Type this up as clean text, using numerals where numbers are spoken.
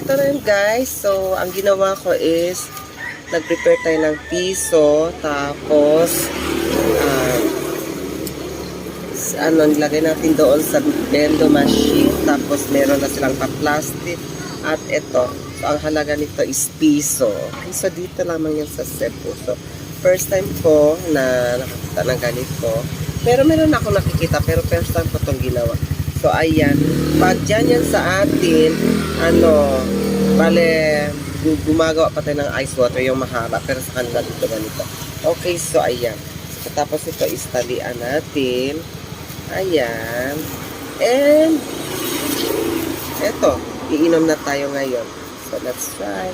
eto na yun guys. So, ang ginawa ko is, nag-prepare tayo ng piso, tapos, nilagay natin doon sa bendo machine, tapos meron na silang pa-plastic, at ito. So, ang halaga nito is piso. Okay, so dito lamang yan sa Cebu. So, first time ko na nakakita ng ganito. Pero meron ako nakikita, pero first time ko itong ginawa. So, ayan. Pag dyan yan sa atin, bale, gumagawa pa tayo ng ice water, yung mahaba. Pero sa kanila dito ganito. Okay, so ayan. So, tapos ito is talian natin. Ayan. And, eto, iinom na tayo ngayon. So, let's try.